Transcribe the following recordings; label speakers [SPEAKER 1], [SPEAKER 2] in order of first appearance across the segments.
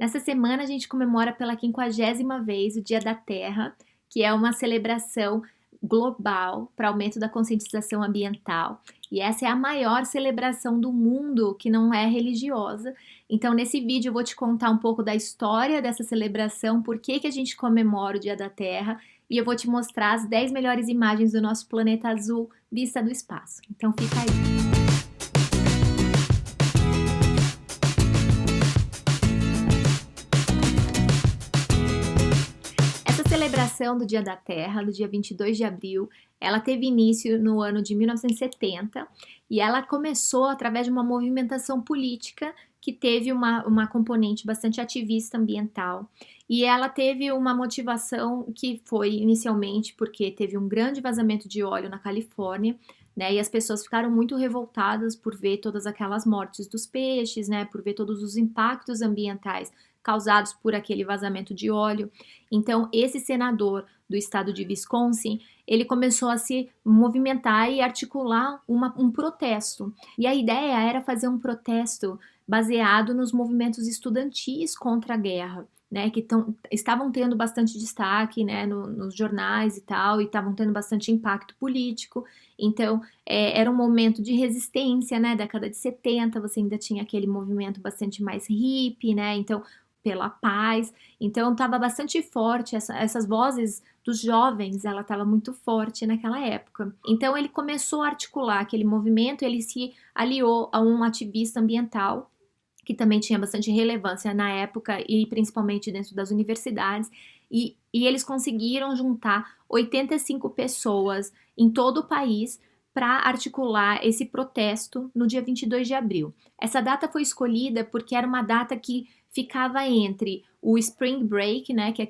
[SPEAKER 1] Nessa semana a gente comemora pela 50ª vez o Dia da Terra, que é uma celebração global para aumento da conscientização ambiental. E essa é a maior celebração do mundo que não é religiosa. Então, nesse vídeo eu vou te contar um pouco da história dessa celebração, por que que a gente comemora o Dia da Terra, e eu vou te mostrar as 10 melhores imagens do nosso planeta azul vista do espaço. Então fica aí. Essa celebração do Dia da Terra, do dia 22 de abril, ela teve início no ano de 1970 e ela começou através de uma movimentação política que teve uma componente bastante ativista ambiental. E ela teve uma motivação que foi inicialmente porque teve um grande vazamento de óleo na Califórnia, né, e as pessoas ficaram muito revoltadas por ver todas aquelas mortes dos peixes, né, por ver todos os impactos ambientais causados por aquele vazamento de óleo. Então, esse senador do estado de Wisconsin, ele começou a se movimentar e articular um protesto. E a ideia era fazer um protesto baseado nos movimentos estudantis contra a guerra, né, que estavam tendo bastante destaque, né, nos jornais e tal, e estavam tendo bastante impacto político. Então, era um momento de resistência, né, década de 70, você ainda tinha aquele movimento bastante mais hippie, né, então, pela paz. Então, estava bastante forte, essas vozes dos jovens, ela estava muito forte naquela época. Então, ele começou a articular aquele movimento, ele se aliou a um ativista ambiental, que também tinha bastante relevância na época e principalmente dentro das universidades, e eles conseguiram juntar 85 pessoas em todo o país para articular esse protesto no dia 22 de abril. Essa data foi escolhida porque era uma data que ficava entre o Spring Break, né, que é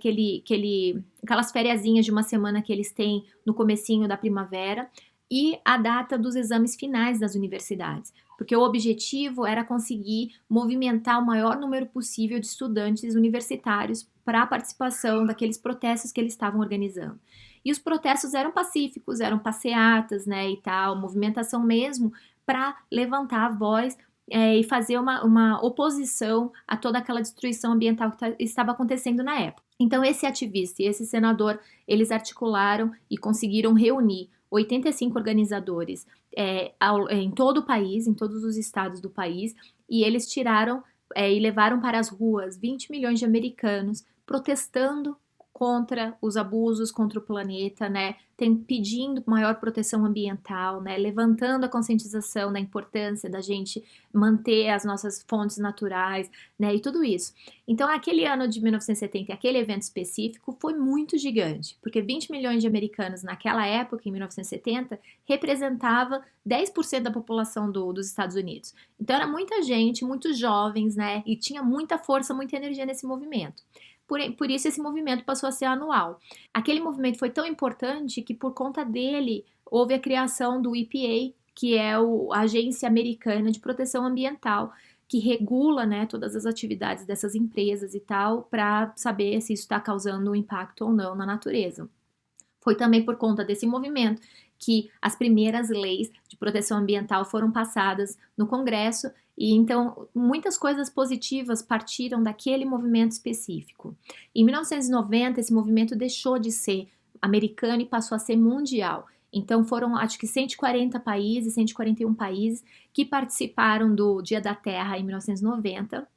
[SPEAKER 1] aquelas fériasinhas de uma semana que eles têm no comecinho da primavera, e a data dos exames finais das universidades, porque o objetivo era conseguir movimentar o maior número possível de estudantes universitários para a participação daqueles protestos que eles estavam organizando. E os protestos eram pacíficos, eram passeatas, né, e tal, movimentação mesmo para levantar a voz e fazer uma oposição a toda aquela destruição ambiental que estava acontecendo na época. Então, esse ativista e esse senador, eles articularam e conseguiram reunir 85 organizadores em todo o país, em todos os estados do país, e eles tiraram e levaram para as ruas 20 milhões de americanos protestando contra os abusos contra o planeta, né, pedindo maior proteção ambiental, né, levantando a conscientização da importância da gente manter as nossas fontes naturais, né, e tudo isso. Então, aquele ano de 1970, aquele evento específico foi muito gigante, porque 20 milhões de americanos naquela época, em 1970, representava 10% da população dos Estados Unidos. Então, era muita gente, muitos jovens, né, e tinha muita força, muita energia nesse movimento. Por isso esse movimento passou a ser anual. Aquele movimento foi tão importante que por conta dele houve a criação do EPA, que é a Agência Americana de Proteção Ambiental, que regula, né, todas as atividades dessas empresas e tal, para saber se isso está causando um impacto ou não na natureza. Foi também por conta desse movimento que as primeiras leis de proteção ambiental foram passadas no Congresso, e então muitas coisas positivas partiram daquele movimento específico. Em 1990, esse movimento deixou de ser americano e passou a ser mundial. Então foram, acho que 140 países, 141 países que participaram do Dia da Terra em 1990.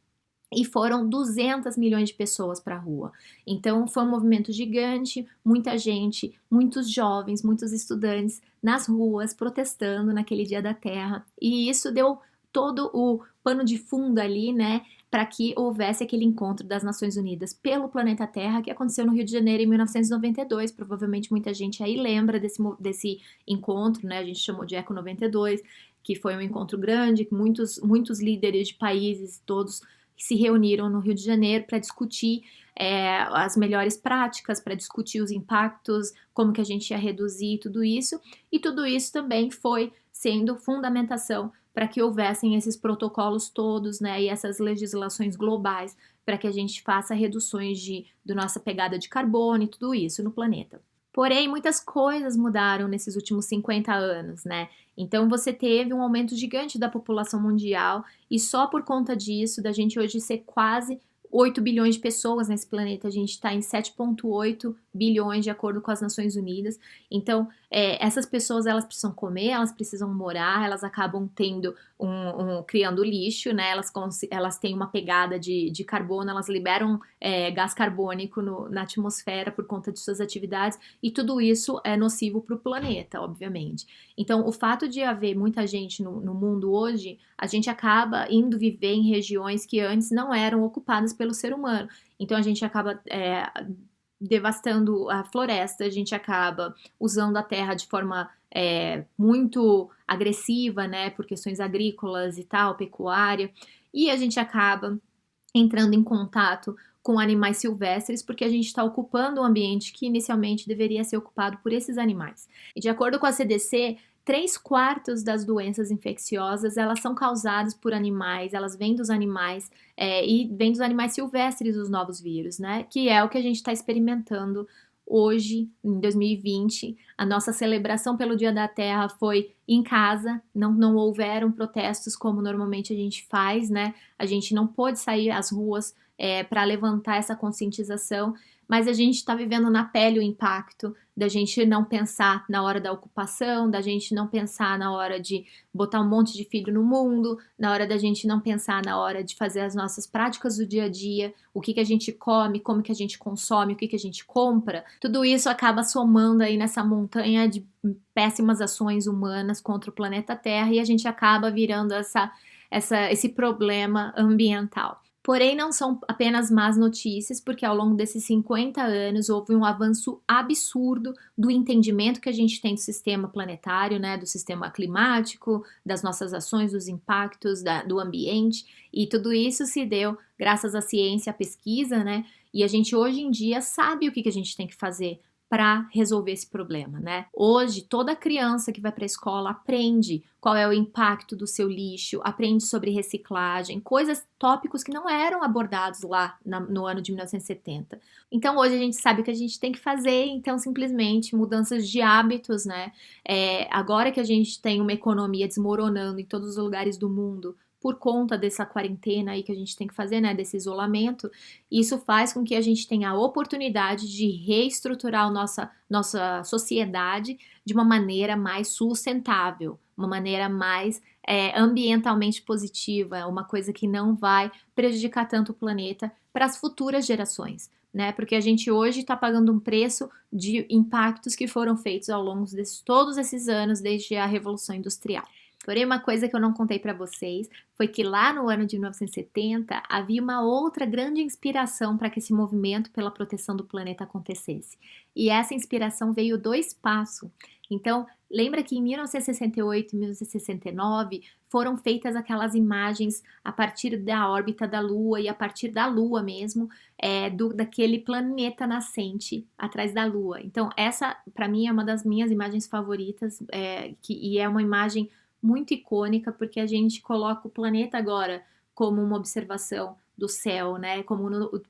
[SPEAKER 1] E foram 200 milhões de pessoas para a rua. Então foi um movimento gigante, muita gente, muitos jovens, muitos estudantes nas ruas protestando naquele Dia da Terra. E isso deu todo o pano de fundo ali, né, para que houvesse aquele encontro das Nações Unidas pelo planeta Terra que aconteceu no Rio de Janeiro em 1992. Provavelmente muita gente aí lembra desse encontro, né? A gente chamou de Eco 92, que foi um encontro grande, que muitos líderes de países todos se reuniram no Rio de Janeiro para discutir as melhores práticas, para discutir os impactos, como que a gente ia reduzir tudo isso, e tudo isso também foi sendo fundamentação para que houvessem esses protocolos todos, né, e essas legislações globais para que a gente faça reduções da nossa pegada de carbono e tudo isso no planeta. Porém, muitas coisas mudaram nesses últimos 50 anos, né? Então você teve um aumento gigante da população mundial e só por conta disso, da gente hoje ser quase 8 bilhões de pessoas nesse planeta, a gente está em 7,8 bilhões de acordo com as Nações Unidas. Então, essas pessoas, elas precisam comer, elas precisam morar, elas acabam tendo criando lixo, né? Elas têm uma pegada de carbono, elas liberam gás carbônico na atmosfera por conta de suas atividades, e tudo isso é nocivo para o planeta, obviamente. Então, o fato de haver muita gente no mundo hoje, a gente acaba indo viver em regiões que antes não eram ocupadas pelo ser humano. Então, a gente acaba devastando a floresta, a gente acaba usando a terra de forma muito agressiva, né, por questões agrícolas e tal, pecuária, e a gente acaba entrando em contato com animais silvestres, porque a gente está ocupando um ambiente que inicialmente deveria ser ocupado por esses animais. E de acordo com a CDC, 3/4 das doenças infecciosas, elas são causadas por animais, elas vêm dos animais, e vêm dos animais silvestres os novos vírus, né? Que é o que a gente está experimentando hoje, em 2020. A nossa celebração pelo Dia da Terra foi em casa, não houveram protestos como normalmente a gente faz, né? A gente não pôde sair às ruas para levantar essa conscientização, mas a gente está vivendo na pele o impacto da gente não pensar na hora da ocupação, da gente não pensar na hora de botar um monte de filho no mundo, na hora da gente não pensar na hora de fazer as nossas práticas do dia a dia, o que a gente come, como que a gente consome, o que a gente compra. Tudo isso acaba somando aí nessa montanha de péssimas ações humanas contra o planeta Terra, e a gente acaba virando esse problema ambiental. Porém, não são apenas más notícias, porque ao longo desses 50 anos houve um avanço absurdo do entendimento que a gente tem do sistema planetário, né, do sistema climático, das nossas ações, dos impactos do ambiente, e tudo isso se deu graças à ciência, à pesquisa, né, e a gente hoje em dia sabe o que a gente tem que fazer para resolver esse problema, né? Hoje, toda criança que vai para a escola aprende qual é o impacto do seu lixo, aprende sobre reciclagem, tópicos que não eram abordados lá no ano de 1970. Então, hoje a gente sabe o que a gente tem que fazer, então, simplesmente mudanças de hábitos, né? Agora que a gente tem uma economia desmoronando em todos os lugares do mundo, por conta dessa quarentena aí que a gente tem que fazer, né, desse isolamento, isso faz com que a gente tenha a oportunidade de reestruturar a nossa sociedade de uma maneira mais sustentável, uma maneira mais ambientalmente positiva, uma coisa que não vai prejudicar tanto o planeta para as futuras gerações, né? Porque a gente hoje está pagando um preço de impactos que foram feitos ao longo de todos esses anos, desde a Revolução Industrial. Porém, uma coisa que eu não contei para vocês foi que lá no ano de 1970 havia uma outra grande inspiração para que esse movimento pela proteção do planeta acontecesse. E essa inspiração veio do espaço. Então, lembra que em 1968 e 1969 foram feitas aquelas imagens a partir da órbita da Lua e a partir da Lua mesmo, daquele planeta nascente atrás da Lua. Então, essa, para mim, é uma das minhas imagens favoritas, e é uma imagem muito icônica, porque a gente coloca o planeta agora como uma observação do céu, né? Como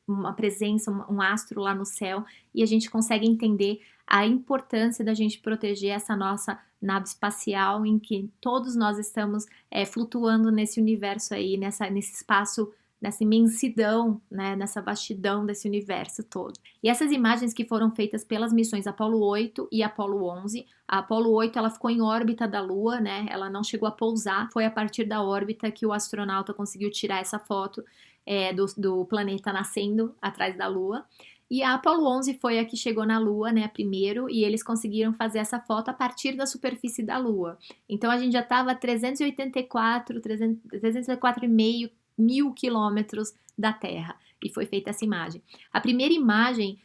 [SPEAKER 1] uma presença, um astro lá no céu, e a gente consegue entender a importância da gente proteger essa nossa nave espacial, em que todos nós estamos flutuando nesse universo aí, nesse espaço, nessa imensidão, né, nessa vastidão desse universo todo. E essas imagens que foram feitas pelas missões Apollo 8 e Apollo 11, a Apollo 8 ela ficou em órbita da Lua, né, ela não chegou a pousar, foi a partir da órbita que o astronauta conseguiu tirar essa foto do planeta nascendo atrás da Lua. E a Apollo 11 foi a que chegou na Lua, né, primeiro, e eles conseguiram fazer essa foto a partir da superfície da Lua. Então a gente já estava a 384,5 mil quilômetros da Terra, e foi feita essa imagem. A primeira imagem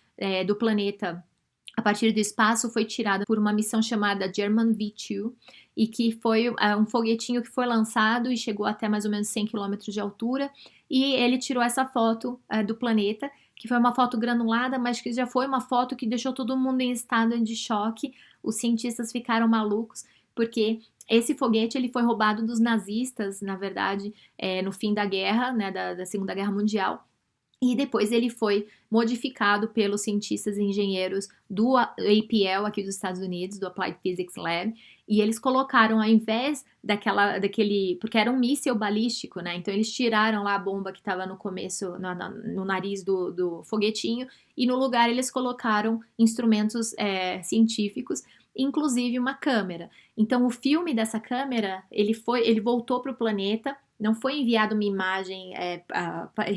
[SPEAKER 1] do planeta a partir do espaço foi tirada por uma missão chamada German V2, e que foi um foguetinho que foi lançado e chegou até mais ou menos 100 quilômetros de altura, e ele tirou essa foto do planeta, que foi uma foto granulada, mas que já foi uma foto que deixou todo mundo em estado de choque. Os cientistas ficaram malucos, porque esse foguete ele foi roubado dos nazistas, na verdade, no fim da guerra, né, da Segunda Guerra Mundial. E depois ele foi modificado pelos cientistas e engenheiros do APL aqui dos Estados Unidos, do Applied Physics Lab, e eles colocaram, ao invés daquele, porque era um míssil balístico, né? Então eles tiraram lá a bomba que estava no começo, no nariz do foguetinho, e no lugar eles colocaram instrumentos científicos, inclusive uma câmera. Então o filme dessa câmera, ele voltou para o planeta. Não foi enviada uma imagem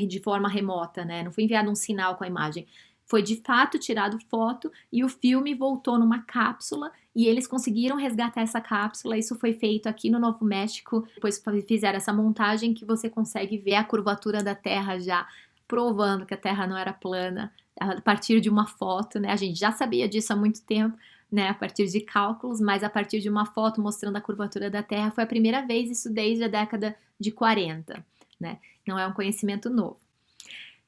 [SPEAKER 1] de forma remota, né? Não foi enviado um sinal com a imagem. Foi de fato tirado foto e o filme voltou numa cápsula e eles conseguiram resgatar essa cápsula. Isso foi feito aqui no Novo México. Depois fizeram essa montagem que você consegue ver a curvatura da Terra já, provando que a Terra não era plana a partir de uma foto, né? A gente já sabia disso há muito tempo, né, a partir de cálculos, mas a partir de uma foto mostrando a curvatura da Terra foi a primeira vez, isso desde a década de 40, né? Não é um conhecimento novo.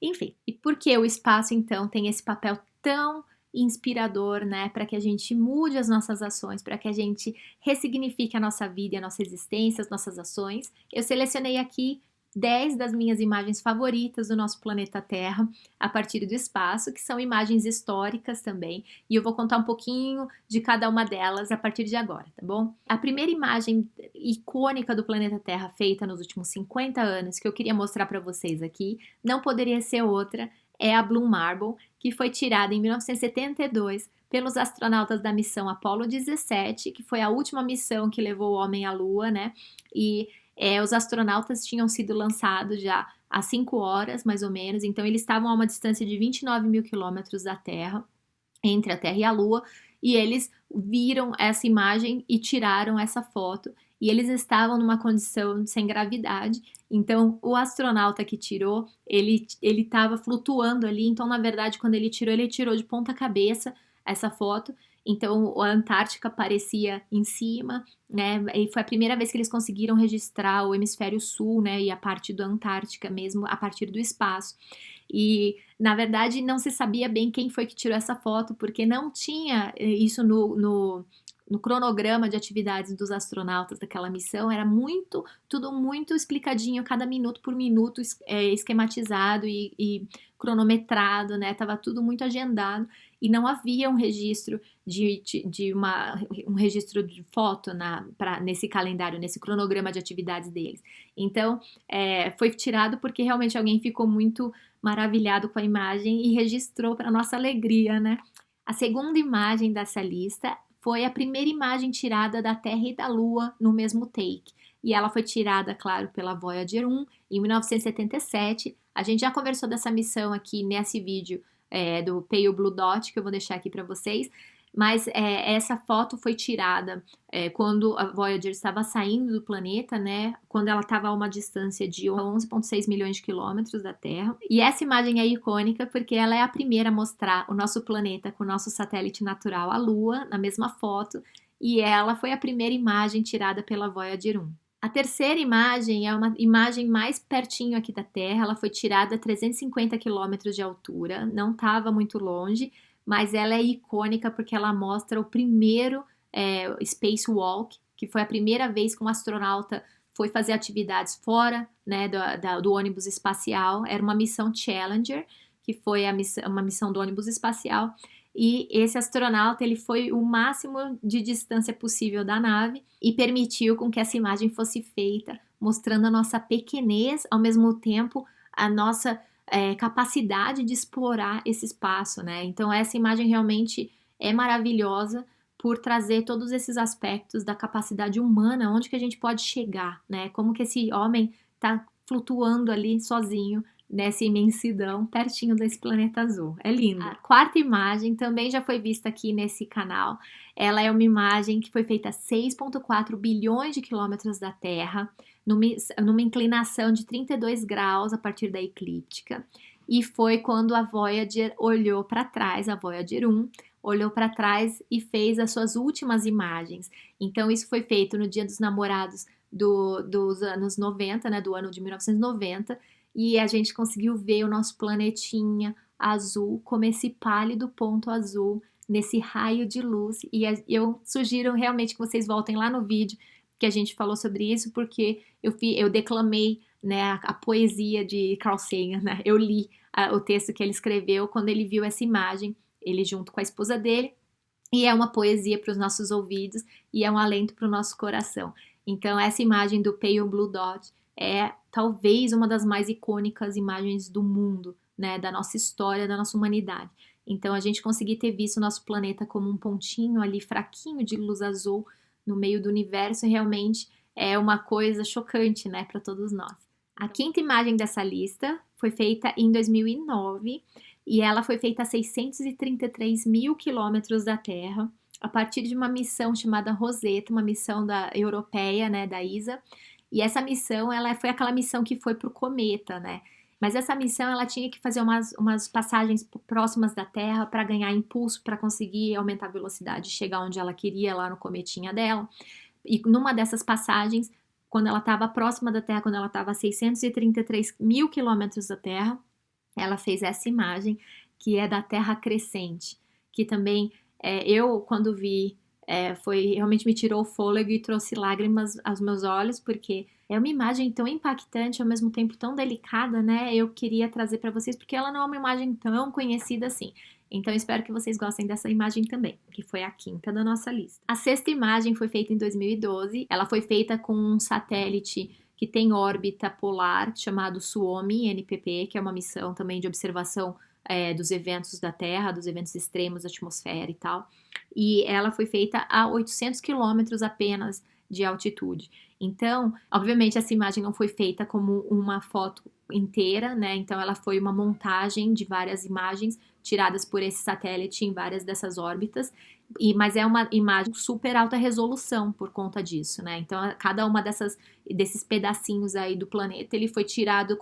[SPEAKER 1] Enfim, e por que o espaço então tem esse papel tão inspirador, né, para que a gente mude as nossas ações, para que a gente ressignifique a nossa vida, a nossa existência, as nossas ações? Eu selecionei aqui 10 das minhas imagens favoritas do nosso planeta Terra a partir do espaço, que são imagens históricas também, e eu vou contar um pouquinho de cada uma delas a partir de agora, tá bom? A primeira imagem icônica do planeta Terra feita nos últimos 50 anos que eu queria mostrar para vocês aqui, não poderia ser outra, é a Blue Marble, que foi tirada em 1972 pelos astronautas da missão Apollo 17, que foi a última missão que levou o homem à Lua, né? E os astronautas tinham sido lançados já há 5 horas, mais ou menos, então eles estavam a uma distância de 29 mil quilômetros da Terra, entre a Terra e a Lua, e eles viram essa imagem e tiraram essa foto, e eles estavam numa condição sem gravidade, então o astronauta que tirou, ele estava flutuando ali, então na verdade quando ele tirou de ponta cabeça essa foto. Então, a Antártica aparecia em cima, né? E foi a primeira vez que eles conseguiram registrar o hemisfério sul, né? E a parte da Antártica mesmo, a partir do espaço. E, na verdade, não se sabia bem quem foi que tirou essa foto, porque não tinha isso no cronograma de atividades dos astronautas daquela missão. Era tudo muito explicadinho, cada minuto por minuto, esquematizado e cronometrado, né? Tava tudo muito agendado e não havia um registro um registro de foto nesse calendário, nesse cronograma de atividades deles. Então, foi tirado porque realmente alguém ficou muito maravilhado com a imagem e registrou para nossa alegria, né? A segunda imagem dessa lista foi a primeira imagem tirada da Terra e da Lua no mesmo take. E ela foi tirada, claro, pela Voyager 1 em 1977. A gente já conversou dessa missão aqui nesse vídeo do Pale Blue Dot, que eu vou deixar aqui para vocês. Mas essa foto foi tirada quando a Voyager estava saindo do planeta, né? Quando ela estava a uma distância de 11,6 milhões de quilômetros da Terra. E essa imagem é icônica porque ela é a primeira a mostrar o nosso planeta com o nosso satélite natural, a Lua, na mesma foto. E ela foi a primeira imagem tirada pela Voyager 1. A terceira imagem é uma imagem mais pertinho aqui da Terra. Ela foi tirada a 350 quilômetros de altura, não estava muito longe, mas ela é icônica porque ela mostra o primeiro spacewalk, que foi a primeira vez que um astronauta foi fazer atividades fora, né, do ônibus espacial. Era uma missão Challenger, que foi uma missão do ônibus espacial, e esse astronauta ele foi o máximo de distância possível da nave e permitiu com que essa imagem fosse feita, mostrando a nossa pequenez, ao mesmo tempo a nossa capacidade de explorar esse espaço, né? Então essa imagem realmente é maravilhosa por trazer todos esses aspectos da capacidade humana, onde que a gente pode chegar, né? Como que esse homem está flutuando ali sozinho nessa imensidão, pertinho desse planeta azul. É lindo. A quarta imagem também já foi vista aqui nesse canal. Ela é uma imagem que foi feita a 6,4 bilhões de quilômetros da Terra, numa inclinação de 32 graus a partir da eclíptica. E foi quando a Voyager olhou para trás, a Voyager 1, olhou para trás e fez as suas últimas imagens. Então, isso foi feito no Dia dos Namorados dos anos 90, né, do ano de 1990, e a gente conseguiu ver o nosso planetinha azul como esse pálido ponto azul nesse raio de luz. E eu sugiro realmente que vocês voltem lá no vídeo que a gente falou sobre isso, porque eu declamei, né, a poesia de Carl Sagan, né? Eu li o texto que ele escreveu quando ele viu essa imagem, ele junto com a esposa dele, e é uma poesia para os nossos ouvidos e é um alento para o nosso coração. Então, essa imagem do Pale Blue Dot é talvez uma das mais icônicas imagens do mundo, né, da nossa história, da nossa humanidade. Então, a gente conseguir ter visto o nosso planeta como um pontinho ali fraquinho de luz azul no meio do universo realmente é uma coisa chocante, né, para todos nós. A quinta imagem dessa lista foi feita em 2009 e ela foi feita a 633 mil quilômetros da Terra, a partir de uma missão chamada Rosetta, uma missão europeia, né, da ESA. E essa missão, ela foi aquela missão que foi para o cometa, né? Mas essa missão, ela tinha que fazer umas passagens próximas da Terra para ganhar impulso, para conseguir aumentar a velocidade, chegar onde ela queria, lá no cometinha dela. E numa dessas passagens, quando ela estava próxima da Terra, quando ela estava a 633 mil quilômetros da Terra, ela fez essa imagem, que é da Terra crescente, que também eu, quando vi, realmente me tirou o fôlego e trouxe lágrimas aos meus olhos, porque é uma imagem tão impactante, ao mesmo tempo tão delicada, né? Eu queria trazer para vocês, porque ela não é uma imagem tão conhecida assim. Então, espero que vocês gostem dessa imagem também, que foi a quinta da nossa lista. A sexta imagem foi feita em 2012. Ela foi feita com um satélite que tem órbita polar, chamado Suomi NPP, que é uma missão também de observação dos eventos da Terra, dos eventos extremos da atmosfera e tal. E ela foi feita a 800 quilômetros apenas de altitude. Então, obviamente, essa imagem não foi feita como uma foto inteira, né? Então, ela foi uma montagem de várias imagens tiradas por esse satélite em várias dessas órbitas, mas é uma imagem super alta resolução por conta disso, né? Então, cada uma desses pedacinhos aí do planeta, ele foi tirado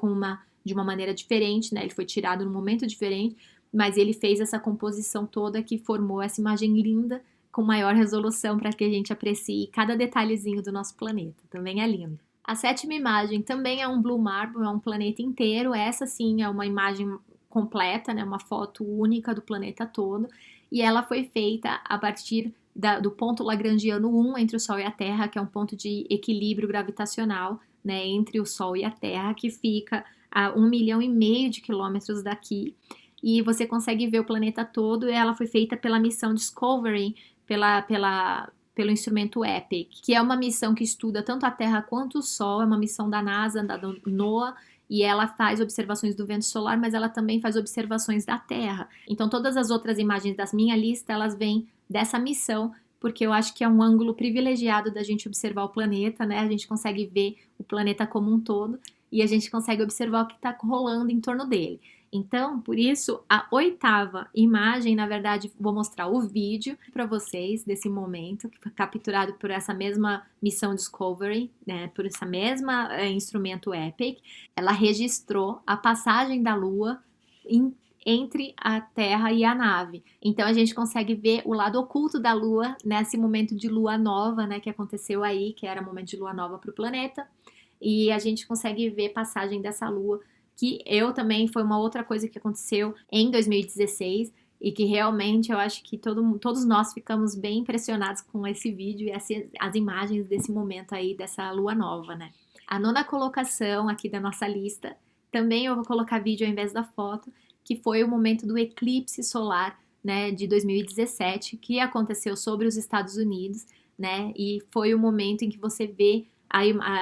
[SPEAKER 1] de uma maneira diferente, né? Ele foi tirado num momento diferente, mas ele fez essa composição toda que formou essa imagem linda, com maior resolução para que a gente aprecie cada detalhezinho do nosso planeta. Também é lindo. A sétima imagem também é um Blue Marble, é um planeta inteiro. Essa sim é uma imagem completa, né? Uma foto única do planeta todo. E ela foi feita a partir do ponto lagrangiano 1 entre o Sol e a Terra, que é um ponto de equilíbrio gravitacional, né? Entre o Sol e a Terra, que fica a 1,5 milhão de quilômetros daqui. E você consegue ver o planeta todo. E ela foi feita pela missão Discovery, pelo instrumento EPIC, que é uma missão que estuda tanto a Terra quanto o Sol, é uma missão da NASA, da NOAA, e ela faz observações do vento solar, mas ela também faz observações da Terra. Então, todas as outras imagens da minha lista, elas vêm dessa missão, porque eu acho que é um ângulo privilegiado da gente observar o planeta, né? A gente consegue ver o planeta como um todo, e a gente consegue observar o que está rolando em torno dele. Então, por isso, a oitava imagem, na verdade, vou mostrar o vídeo para vocês desse momento, que foi capturado por essa mesma missão Discovery, né, por essa mesma instrumento EPIC. Ela registrou a passagem da Lua entre a Terra e a nave. Então, a gente consegue ver o lado oculto da Lua nesse momento de Lua nova, né, que aconteceu aí, que era momento de Lua nova para o planeta. E a gente consegue ver a passagem dessa Lua, que foi uma outra coisa que aconteceu em 2016 e que realmente eu acho que todos nós ficamos bem impressionados com esse vídeo e as imagens desse momento aí, dessa lua nova, né? A nona colocação aqui da nossa lista, também eu vou colocar vídeo ao invés da foto, que foi o momento do eclipse solar, né, de 2017, que aconteceu sobre os Estados Unidos, né, e foi o momento em que você vê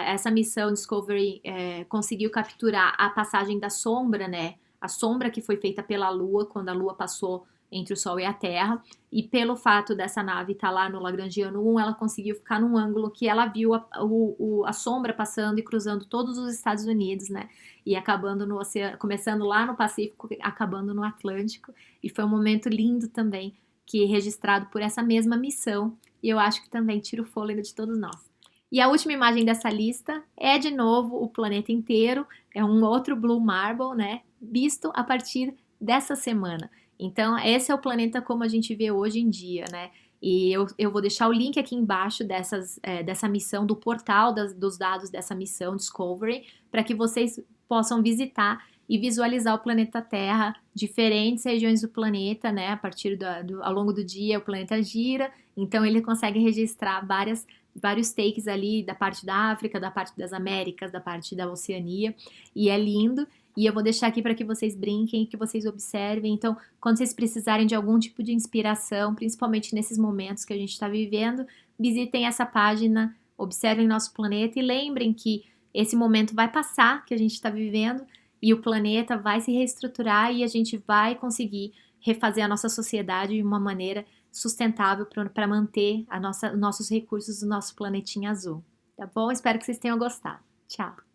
[SPEAKER 1] essa missão Discovery conseguiu capturar a passagem da sombra, né? A sombra que foi feita pela Lua quando a Lua passou entre o Sol e a Terra. E pelo fato dessa nave estar lá no Lagrangiano 1, ela conseguiu ficar num ângulo que ela viu a sombra passando e cruzando todos os Estados Unidos, né? E acabando no oceano, começando lá no Pacífico, acabando no Atlântico. E foi um momento lindo também, que é registrado por essa mesma missão. E eu acho que também tira o fôlego de todos nós. E a última imagem dessa lista é, de novo, o planeta inteiro. É um outro Blue Marble, né? Visto a partir dessa semana. Então, esse é o planeta como a gente vê hoje em dia, né? E eu vou deixar o link aqui embaixo dessa missão, do portal dos dados dessa missão Discovery, para que vocês possam visitar e visualizar o planeta Terra, diferentes regiões do planeta, né? A partir ao longo do dia, o planeta gira, então ele consegue registrar vários takes ali da parte da África, da parte das Américas, da parte da Oceania, e é lindo. E eu vou deixar aqui para que vocês brinquem, que vocês observem. Então, quando vocês precisarem de algum tipo de inspiração, principalmente nesses momentos que a gente está vivendo, visitem essa página, observem nosso planeta e lembrem que esse momento vai passar, que a gente está vivendo, e o planeta vai se reestruturar e a gente vai conseguir refazer a nossa sociedade de uma maneira sustentável para manter nossos recursos do nosso planetinha azul. Tá bom? Espero que vocês tenham gostado. Tchau!